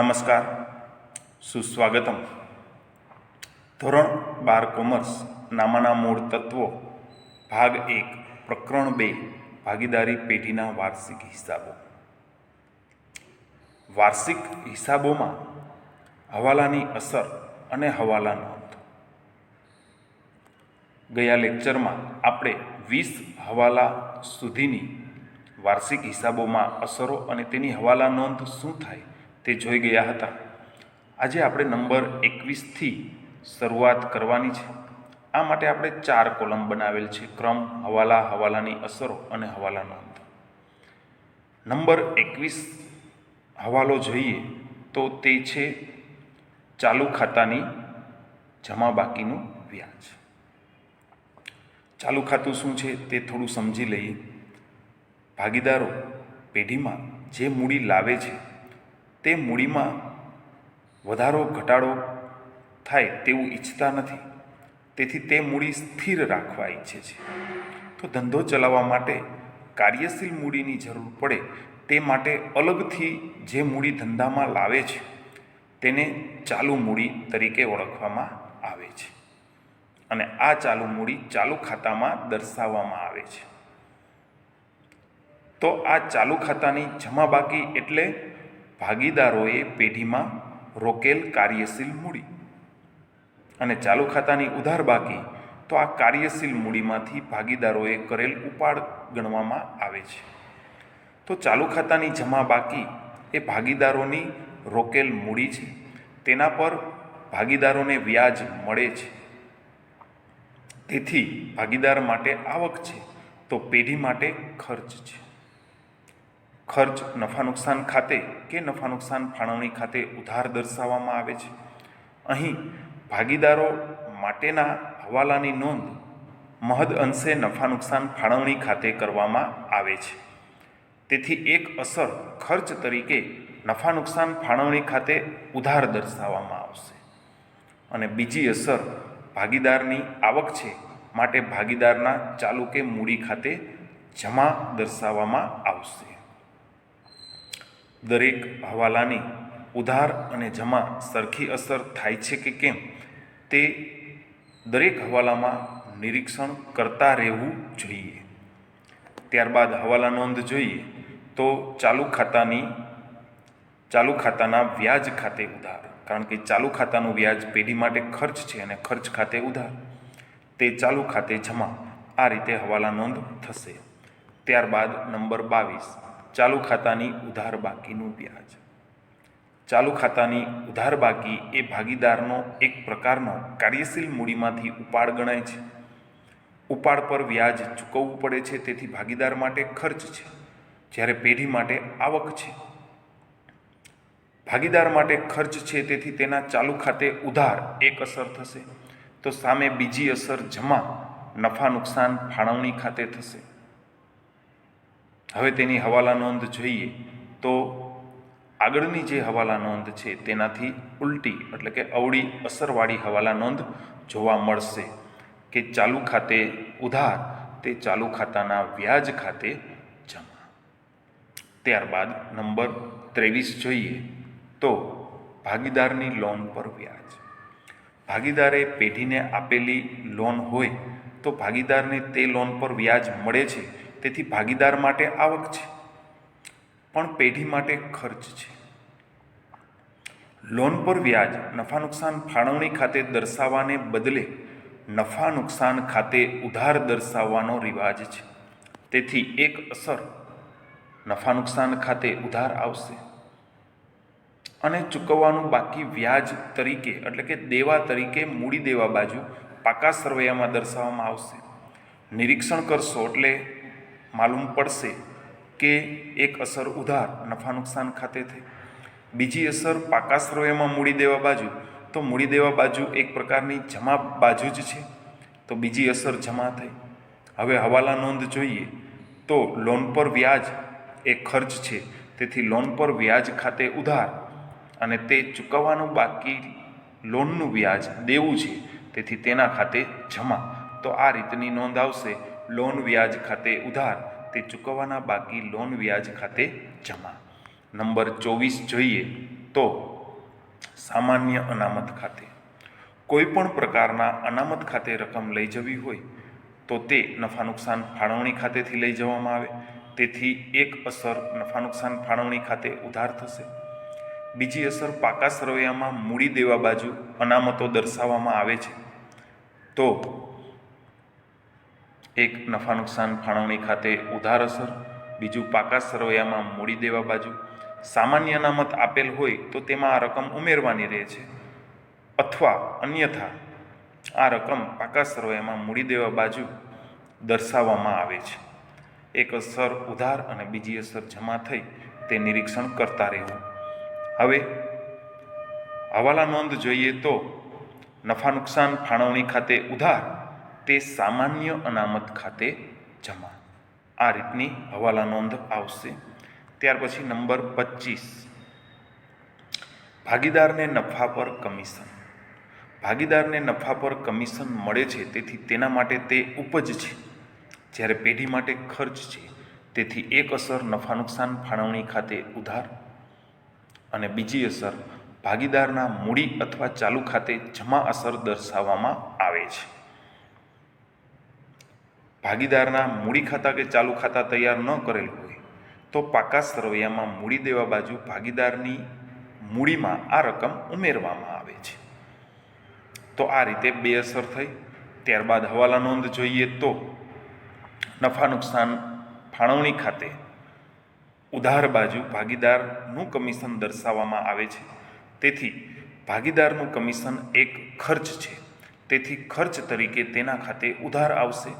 નમસ્કાર, સુસ્વાગતમ. ધોરણ 12 કોમર્સ નામાના મૂળ તત્વો ભાગ 1 પ્રકરણ 2 ભાગીદારી પેઢીના વાર્ષિક હિસાબો. વાર્ષિક હિસાબોમાં હવાલાની અસર અને હવાલા નોંધ. ગયા લેક્ચરમાં આપણે 20 હવાલા સુધીની વાર્ષિક હિસાબોમાં અસરો અને તેની હવાલા નોંધ શું થાય તે જોઈ ગયા હતા. આજે આપણે નંબર 21થી શરૂઆત કરવાની છે. આ માટે આપણે 4 કોલમ બનાવેલ છે: ક્રમ, હવાલા, હવાલાની અસરો અને હવાલા નોંધ. નંબર 21 હવાલો જોઈએ તો તે છે ચાલુ ખાતાની જમા બાકીનું વ્યાજ. ચાલુ ખાતું શું છે તે થોડું સમજી લઈએ. ભાગીદારો પેઢીમાં જે મૂડી લાવે છે તે મૂડીમાં વધારો ઘટાડો થાય તેવું ઈચ્છતા નથી, તેથી તે મૂડી સ્થિર રાખવા ઈચ્છે છે. તો ધંધો ચલાવવા માટે કાર્યશીલ મૂડીની જરૂર પડે તે માટે અલગથી જે મૂડી ધંધામાં લાવે છે તેને ચાલુ મૂડી તરીકે ઓળખવામાં આવે છે અને આ ચાલુ મૂડી ચાલુ ખાતામાં દર્શાવવામાં આવે છે. તો આ ચાલુ ખાતાની જમા બાકી એટલે ભાગીદારોએ પેઢીમાં રોકેલ કાર્યશીલ મૂડી, અને ચાલુ ખાતાની ઉધાર બાકી તો આ કાર્યશીલ મૂડીમાંથી ભાગીદારોએ કરેલ ઉપાડ ગણવામાં આવે છે. તો ચાલુ ખાતાની જમા બાકી એ ભાગીદારોની રોકેલ મૂડી છે, તેના પર ભાગીદારોને વ્યાજ મળે છે. તેથી ભાગીદાર માટે આવક છે તો પેઢી માટે ખર્ચ છે. ખર્ચ નફા નુકસાન ખાતે કે નફા નુકસાન ફાળવણી ખાતે ઉધાર દર્શાવવામાં આવે છે. અહીં ભાગીદારો માટેના હવાલાની નોંધ મહદ અંશે નફા નુકસાન ફાળવણી ખાતે કરવામાં આવે છે. તેથી એક અસર ખર્ચ તરીકે નફા નુકસાન ફાળવણી ખાતે ઉધાર દર્શાવવામાં આવશે અને બીજી અસર ભાગીદારની આવક છે માટે ભાગીદારના ચાલુ કે મૂડી ખાતે જમા દર્શાવવામાં આવશે. દરેક હવાલાની ઉધાર અને જમા સરખી અસર થાય છે કે કેમ તે દરેક હવાલામાં નિરીક્ષણ કરતા રહેવું જોઈએ. ત્યારબાદ હવાલા નોંધ જોઈએ તો ચાલુ ખાતાના વ્યાજ ખાતે ઉધાર, કારણ કે ચાલુ ખાતાનું વ્યાજ પેઢી માટે ખર્ચ છે અને ખર્ચ ખાતે ઉધાર, તે ચાલુ ખાતે જમા. આ રીતે હવાલા નોંધ થશે. ત્યારબાદ નંબર 22 ચાલુ ખાતાની ઉધાર બાકીનું વ્યાજ. ચાલુ ખાતાની ઉધાર બાકી એ ભાગીદારનો એક પ્રકારનો કાર્યશીલ મૂડીમાંથી ઉપાડ ગણાય છે. ઉપાડ પર વ્યાજ ચૂકવવું પડે છે, તેથી ભાગીદાર માટે ખર્ચ છે, જ્યારે પેઢી માટે આવક છે. ભાગીદાર માટે ખર્ચ છે, તેથી તેના ચાલુ ખાતે ઉધાર એક અસર થશે, તો સામે બીજી અસર જમા નફા નુકસાન ફાળવણી ખાતે થશે. હવે તેની હવાલા નોંધ જોઈએ તો આગળની જે હવાલા નોંધ છે તેનાથી ઉલટી એટલે કે અવળી અસરવાળી હવાલા નોંધ જોવા મળશે કે ચાલુ ખાતે ઉધાર તે ચાલુ ખાતાના વ્યાજ ખાતે જમા. ત્યારબાદ નંબર 23 જોઈએ તો ભાગીદારની લોન પર વ્યાજ. ભાગીદારે પેઢીને આપેલી લોન હોય તો ભાગીદારને તે લોન પર વ્યાજ મળે છે, તેથી ભાગીદાર માટે આવક છે પણ પેઢી માટે ખર્ચ છે. લોન પર વ્યાજ નફા નુકસાન ફાળવણી ખાતે દર્શાવવાને બદલે નફા નુકસાન ખાતે ઉધાર દર્શાવવાનો રિવાજ છે, તેથી એક અસર નફા નુકસાન ખાતે ઉધાર આવશે અને ચૂકવવાનું બાકી વ્યાજ તરીકે એટલે કે દેવા તરીકે મૂડી દેવા બાજુ પાકા સરવૈયામાં દર્શાવવામાં આવશે. નિરીક્ષણ કરશો એટલે માલુમ પડશે કે એક અસર ઉધાર નફા નુકસાન ખાતે થઈ બીજી અસર પાકા સરવૈયામાં મૂડી દેવા બાજુ, તો મૂડી દેવા બાજુ એક પ્રકારની જમા બાજુ જ છે, તો બીજી અસર જમા થઈ. હવે હવાલા નોંધ જોઈએ તો લોન પર વ્યાજ એ ખર્ચ છે, તેથી લોન પર વ્યાજ ખાતે ઉધાર અને તે ચૂકવવાનું બાકી લોનનું વ્યાજ દેવું છે, તેથી તેના ખાતે જમા. તો આ રીતની નોંધ આવશે: લોન વ્યાજ ખાતે ઉધાર, તે ચૂકવવાના બાકી લોન વ્યાજ ખાતે જમા. નંબર 24 જોઈએ તો સામાન્ય અનામત ખાતે. કોઈ પણ પ્રકારના અનામત ખાતે રકમ લઈ જવી હોય તો તે નફા નુકસાન ફાળવણી ખાતેથી લઈ જવામાં આવે, તેથી એક અસર નફા નુકસાન ફાળવણી ખાતે ઉધાર થશે. બીજી અસર પાકા સરવૈયામાં મૂડી દેવા બાજુ અનામતો દર્શાવવામાં આવે છે, તો એક નફા નુકસાન ફાળવણી ખાતે ઉધાર અસર, બીજું પાકા સરવૈયામાં મૂડી દેવા બાજુ સામાન્ય અનામત આપેલ હોય તો તેમાં આ રકમ ઉમેરવાની રહે છે, અથવા અન્યથા આ રકમ પાકા સરવૈયામાં મૂડી દેવા બાજુ દર્શાવવામાં આવે છે. એક અસર ઉધાર અને બીજી અસર જમા થઈ તે નિરીક્ષણ કરતા રહેવું. હવે હવાલા નોંધ જોઈએ તો નફા નુકસાન ફાળવણી ખાતે ઉધાર, તે સામાન્ય અનામત ખાતે જમા. આ રીતની હવાલા નોંધ આવશે. ત્યાર પછી નંબર 25, ભાગીદારને નફા પર કમિશન. ભાગીદારને નફા પર કમિશન મળે છે, તેથી તેના માટે તે ઉપજ છે, જ્યારે પેઢી માટે ખર્ચ છે, તેથી એક અસર નફા નુકસાન ફાળવણી ખાતે ઉધાર અને બીજી અસર ભાગીદારના મૂડી અથવા ચાલુ ખાતે જમા અસર દર્શાવવામાં આવે છે. ભાગીદારના મૂડી ખાતા કે ચાલુ ખાતા તૈયાર ન કરેલ હોય તો પાકા સરવૈયામાં મૂડી દેવા બાજુ ભાગીદારની મૂડીમાં આ રકમ ઉમેરવામાં આવે છે. તો આ રીતે બે અસર થઈ. ત્યારબાદ હવાલા નોંધ જોઈએ તો નફા નુકસાન ફાળવણી ખાતે ઉધાર બાજુ ભાગીદારનું કમિશન દર્શાવવામાં આવે છે, તેથી ભાગીદારનું કમિશન એક ખર્ચ છે, તેથી ખર્ચ તરીકે તેના ખાતે ઉધાર આવશે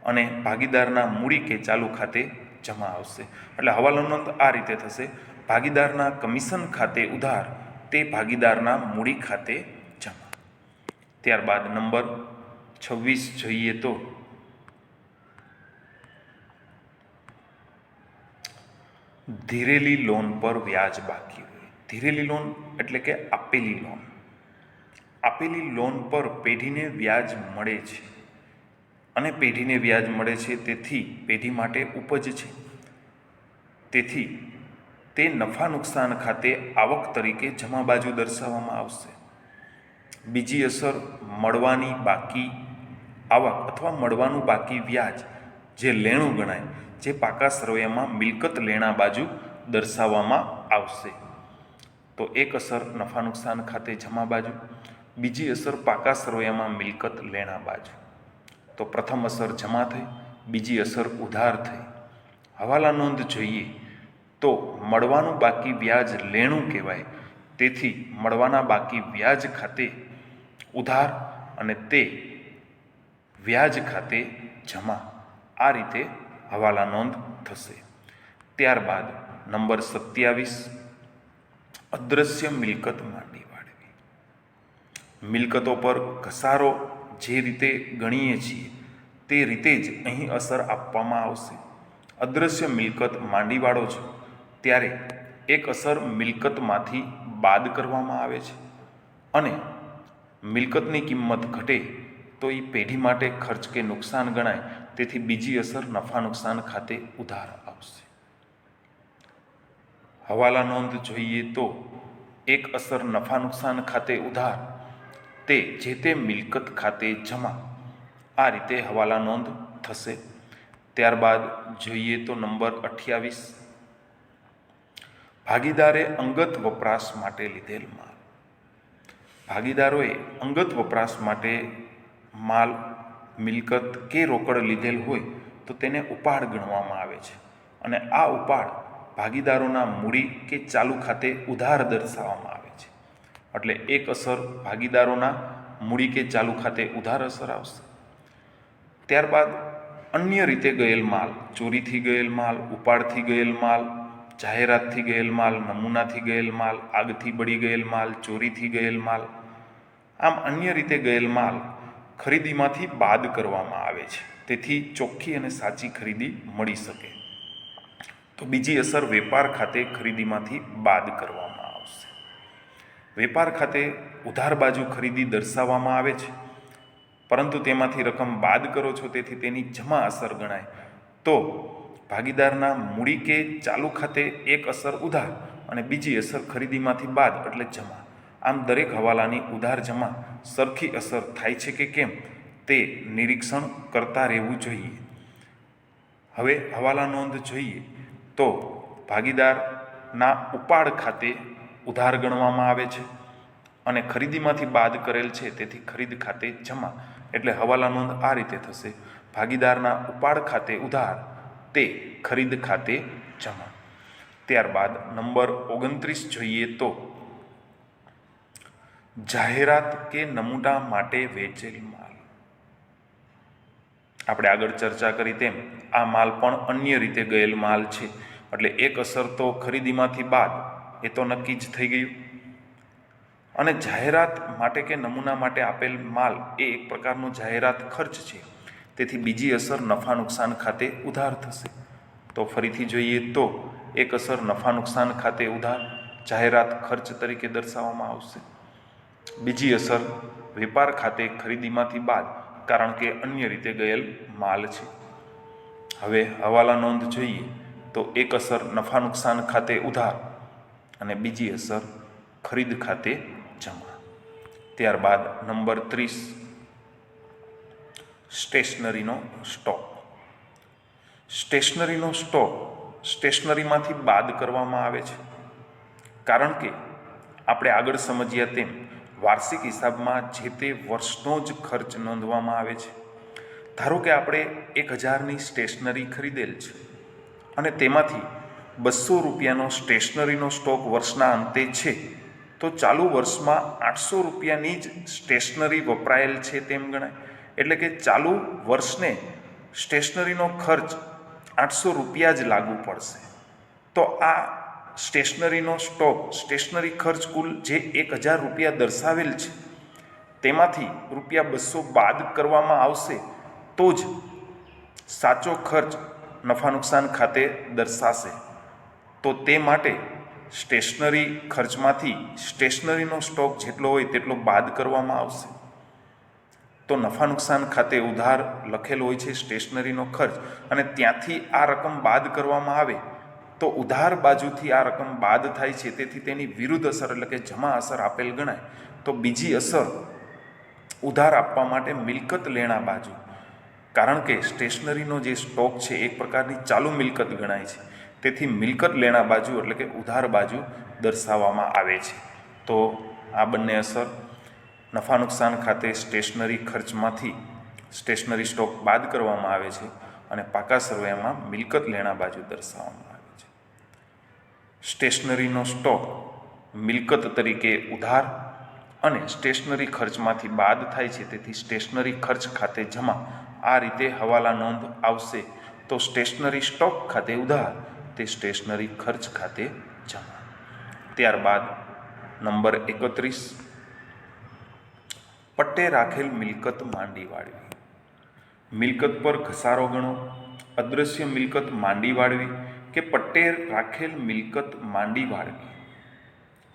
અને ભાગીદારના મૂડી કે ચાલુ ખાતે જમા આવશે. એટલે હવાલા નોંધ આ રીતે થશે: ભાગીદારના કમિશન ખાતે ઉધાર, તે ભાગીદારના મૂડી ખાતે જમા. ત્યારબાદ નંબર 26 જોઈએ તો ધીરેલી લોન પર વ્યાજ બાકી હોય. ધીરેલી લોન એટલે કે આપેલી લોન. આપેલી લોન પર પેઢીને વ્યાજ મળે છે, અને પેઢીને વ્યાજ મળે છે, તેથી પેઢી માટે ઉપજ છે, તેથી તે નફા નુકસાન ખાતે આવક તરીકે જમા બાજુ દર્શાવવામાં આવશે. બીજી અસર મળવાની બાકી આવક અથવા મળવાનું બાકી વ્યાજ, જે લેણું ગણાય, જે પાકા સરવૈયામાં મિલકત લેણા બાજુ દર્શાવવામાં આવશે. તો એક અસર નફા નુકસાન ખાતે જમા બાજુ, બીજી અસર પાકા સરવૈયામાં મિલકત લેણા બાજુ. તો પ્રથમ અસર જમા થઈ, બીજી અસર ઉધાર થઈ. હવાલા નોંધ જોઈએ તો મળવાનું બાકી વ્યાજ લેણું કહેવાય, તેથી મળવાના બાકી વ્યાજ ખાતે ઉધાર અને તે વ્યાજ ખાતે જમા. આ રીતે હવાલા નોંધ થશે. ત્યારબાદ નંબર 27, અદ્રશ્ય મિલકત માંડી વાળવી. મિલકતો પર ઘસારો જે રીતે ગણીએ છીએ તે રીતે જ અહીં અસર આપવામાં આવશે. અદ્રશ્ય મિલકત માંડી વાળો છો ત્યારે એક અસર મિલકતમાંથી બાદ કરવામાં આવે છે, અને મિલકતની કિંમત ઘટે તો એ પેઢી માટે ખર્ચ કે નુકસાન ગણાય, તેથી બીજી અસર નફા નુકસાન ખાતે ઉધાર આવશે. હવાલા નોંધ જોઈએ તો એક અસર નફા નુકસાન ખાતે ઉધાર, તે જે તે મિલકત ખાતે જમા. આ રીતે હવાલા નોંધ થશે. ત્યારબાદ જોઈએ તો નંબર 28, ભાગીદારે અંગત વપરાશ માટે લીધેલ માલ. ભાગીદારોએ અંગત વપરાશ માટે માલ, મિલકત કે રોકડ લીધેલ હોય તો તેને ઉપાડ ગણવામાં આવે છે, અને આ ઉપાડ ભાગીદારોના મૂડી કે ચાલુ ખાતે ઉધાર દર્શાવવામાં આવે છે. એટલે એક અસર ભાગીદારોના મૂડી કે ચાલુ ખાતે ઉધાર અસર આવશે. ત્યારબાદ અન્ય રીતે ગયેલ માલ, ચોરીથી ગયેલ માલ, ઉપાડથી ગયેલ માલ, જાહેરાતથી ગયેલ માલ, નમૂનાથી ગયેલ માલ, આગથી બળી ગયેલ માલ, ચોરીથી ગયેલ માલ. આમ અન્ય રીતે ગયેલ માલ ખરીદીમાંથી બાદ કરવામાં આવે છે, તેથી ચોખ્ખી અને સાચી ખરીદી મળી શકે. તો બીજી અસર વેપાર ખાતે ખરીદીમાંથી બાદ કરવામાં આવશે. વેપાર ખાતે ઉધાર બાજુ ખરીદી દર્શાવવામાં આવે છે, પરંતુ તેમાંથી રકમ બાદ કરો છો, તેથી તેની જમા અસર ગણાય. તો ભાગીદારના મૂડી કે ચાલુ ખાતે એક અસર ઉધાર અને બીજી અસર ખરીદીમાંથી બાદ એટલે જમા. આમ દરેક હવાલાની ઉધાર જમા સરખી અસર થાય છે કે કેમ તે નિરીક્ષણ કરતા રહેવું જોઈએ. હવે હવાલા નોંધ જોઈએ તો ભાગીદારના ઉપાડ ખાતે ઉધાર ગણવામાં આવે છે અને ખરીદીમાંથી બાદ કરેલ છે, તેથી ખરીદ ખાતે જમા. એટલે હવાલા નોંધ આ રીતે થશે: ભાગીદારના ઉપાડ ખાતે ઉધાર, તે ખરીદ ખાતે જમા. ત્યારબાદ નંબર 29 જોઈએ તો જાહેરાત કે નમૂના માટે વેચેલ માલ. આપણે આગળ ચર્ચા કરી તેમ આ માલ પણ અન્ય રીતે ગયેલ માલ છે, એટલે એક અસર તો ખરીદીમાંથી બાદ એ તો નક્કી જ થઈ ગયું. અને જાહેરાત માટે કે નમૂના માટે આપેલ માલ એ એક પ્રકારનો જાહેરાત ખર્ચ છે, તેથી બીજી અસર નફા નુકસાન ખાતે ઉધાર થશે. તો ફરીથી જોઈએ તો એક અસર નફા નુકસાન ખાતે ઉધાર જાહેરાત ખર્ચ તરીકે દર્શાવવામાં આવશે. બીજી અસર વેપાર ખાતે ખરીદીમાંથી બાદ, કારણ કે અન્ય રીતે ગયેલ માલ છે. હવે હવાલા નોંધ જોઈએ તો એક અસર નફા નુકસાન ખાતે ઉધાર અને બીજી અસર ખરીદ ખાતે જમા. ત્યારબાદ નંબર 30 સ્ટેશનરીનો સ્ટોક. સ્ટેશનરીનો સ્ટોક સ્ટેશનરીમાંથી બાદ કરવામાં આવે છે, કારણ કે આપણે આગળ સમજ્યા તેમ વાર્ષિક હિસાબમાં જે તે વર્ષનો જ ખર્ચ નોંધવામાં આવે છે. ધારો કે આપણે 1000ની સ્ટેશનરી ખરીદેલ છે અને તેમાંથી 200 રૂપિયાનો સ્ટેશનરીનો સ્ટોક વર્ષના અંતે છે, તો ચાલુ વર્ષમાં 800 રૂપિયાની જ સ્ટેશનરી વપરાયેલ છે તેમ ગણાય. એટલે કે ચાલુ વર્ષને સ્ટેશનરીનો ખર્ચ 800 રૂપિયા જ લાગુ પડશે. તો આ સ્ટેશનરીનો સ્ટોક, સ્ટેશનરી ખર્ચ કુલ જે 1000 રૂપિયા દર્શાવેલ છે તેમાંથી રૂપિયા 200 બાદ કરવામાં આવશે, તો જ સાચો ખર્ચ નફા નુકસાન ખાતે દર્શાશે. તો તે માટે સ્ટેશનરી ખર્ચમાંથી સ્ટેશનરીનો સ્ટોક જેટલો હોય તેટલો બાદ કરવામાં આવશે. તો નફા નુકસાન ખાતે ઉધાર લખેલો હોય છે સ્ટેશનરીનો ખર્ચ, અને ત્યાંથી આ રકમ બાદ કરવામાં આવે તો ઉધાર બાજુથી આ રકમ બાદ થાય છે, તેથી તેની વિરુદ્ધ અસર એટલે કે જમા અસર આપેલ ગણાય. તો બીજી અસર ઉધાર આપવા માટે મિલકત લેણા બાજુ, કારણ કે સ્ટેશનરીનો જે સ્ટોક છે એક પ્રકારની ચાલુ મિલકત ગણાય છે, તેથી મિલકત લેણા બાજુ એટલે કે ઉધાર બાજુ દર્શાવવામાં આવે છે. તો આ બંને અસર નફા નુકસાન ખાતે સ્ટેશનરી ખર્ચમાંથી સ્ટેશનરી સ્ટોક બાદ કરવામાં આવે છે અને પાકા સરવૈયામાં મિલકત લેણા બાજુ દર્શાવવામાં આવે છે. સ્ટેશનરીનો સ્ટોક મિલકત તરીકે ઉધાર અને સ્ટેશનરી ખર્ચમાંથી બાદ થાય છે, તેથી સ્ટેશનરી ખર્ચ ખાતે જમા. આ રીતે હવાલા નોંધ આવશે. તો સ્ટેશનરી સ્ટોક ખાતે ઉધાર, તે સ્ટેશનરી ખર્ચ ખાતે જમા. ત્યારબાદ નંબર 31 પટ્ટે રાખેલ મિલકત માંડી વાળવી. મિલકત પર ઘસારો ગણો, અદૃશ્ય મિલકત માંડી વાળવી કે પટ્ટે રાખેલ મિલકત માંડી વાળવી.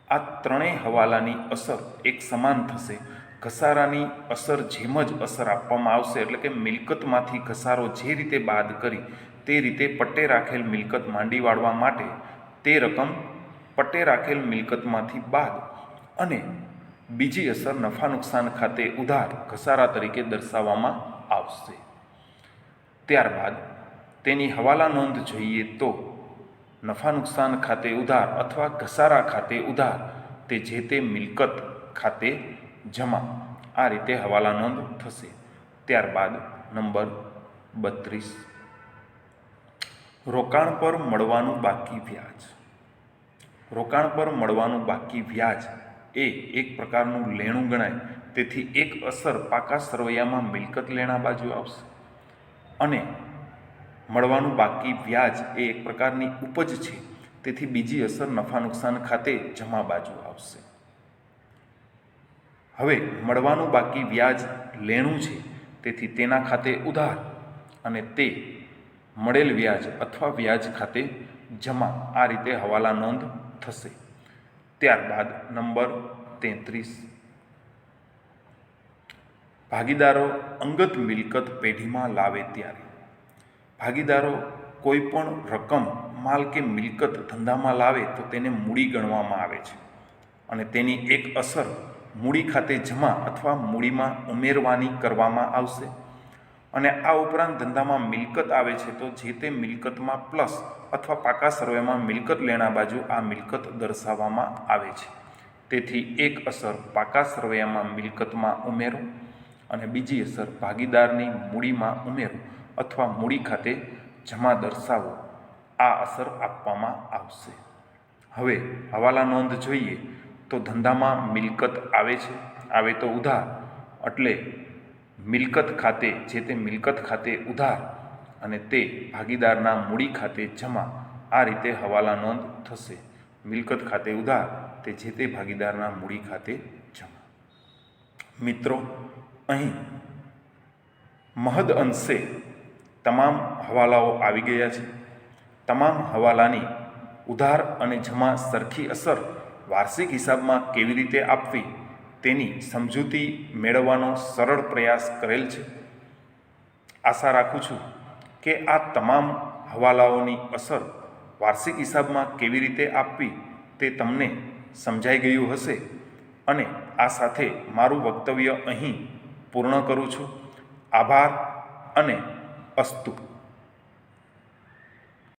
આ ત્રણેય હવાલાની અસર એક સમાન થશે. ઘસારાની અસર જેમ જ અસર આપવામાં આવશે, એટલે કે મિલકતમાંથી ઘસારો જે રીતે બાદ કરી તે રીતે પટ્ટે રાખેલ મિલકત માંડી વાળવા માટે તે રકમ પટ્ટે રાખેલ મિલકતમાંથી બાદ અને બીજી અસર નફા નુકસાન ખાતે ઉધાર ઘસારા તરીકે દર્શાવવામાં આવશે. ત્યારબાદ તેની હવાલા નોંધ જોઈએ તો નફા નુકસાન ખાતે ઉધાર અથવા ઘસારા ખાતે ઉધાર, તે જે તે મિલકત ખાતે જમા. આ રીતે હવાલા નોંધ થશે. ત્યારબાદ નંબર 32 રોકાણ પર મળવાનું બાકી વ્યાજ. રોકાણ પર મળવાનું બાકી વ્યાજ એ એક પ્રકારનું લેણું ગણાય, તેથી એક અસર પાકા સરવૈયામાં મિલકત લેણા બાજુ આવશે અને મળવાનું બાકી વ્યાજ એ એક પ્રકારની ઉપજ છે, તેથી બીજી અસર નફા નુકસાન ખાતે જમા બાજુ આવશે. હવે મળવાનું બાકી વ્યાજ લેણું છે, તેથી તેના ખાતે ઉધાર અને તે મળેલ વ્યાજ અથવા વ્યાજ ખાતે જમા, આ રીતે હવાલા નોંધ થશે. ત્યારબાદ નંબર 33, ભાગીદારો અંગત મિલકત પેઢીમાં લાવે ત્યારે. ભાગીદારો કોઈ પણ રકમ, માલ કે મિલકત ધંધામાં લાવે તો તેને મૂડી ગણવામાં આવે છે અને તેની એક અસર મૂડી ખાતે જમા અથવા મૂડીમાં ઉમેરવાની કરવામાં આવશે. અને આ ઉપરાંત ધંધામાં મિલકત આવે છે તો જે તે મિલકતમાં પ્લસ અથવા પાકા સર્વેમાં મિલકત લેણા બાજુ આ મિલકત દર્શાવવામાં આવે છે. તેથી એક અસર પાકા સર્વેમાં મિલકતમાં ઉમેરો અને બીજી અસર ભાગીદારની મૂડીમાં ઉમેરો અથવા મૂડી ખાતે જમા દર્શાવો, આ અસર આપવામાં આવશે. હવે હવાલા નોંધ જોઈએ તો ધંધામાં મિલકત આવે છે, આવે તો ઉધાર, એટલે મિલકત ખાતે જે તે મિલકત ખાતે ઉધાર અને તે ભાગીદારના મૂડી ખાતે જમા, આ રીતે હવાલા નોંધ થશે. મિલકત ખાતે ઉધાર, તે જે તે ભાગીદારના મૂડી ખાતે જમા. મિત્રો, અહીં મહદ અંશે તમામ હવાલાઓ આવી ગયા છે. તમામ હવાલાની ઉધાર અને જમા સરખી અસર વાર્ષિક હિસાબમાં કેવી રીતે આપવી તેની સમજૂતી મેળવવાનો સરળ પ્રયાસ કરેલ છે. આશા રાખું છું કે આ તમામ હવાલાઓની અસર વાર્ષિક હિસાબમાં કેવી રીતે આપવી તે તમને સમજાઈ ગયું હશે અને આ સાથે મારું વક્તવ્ય અહીં પૂર્ણ કરું છું. આભાર અને અસ્તુ.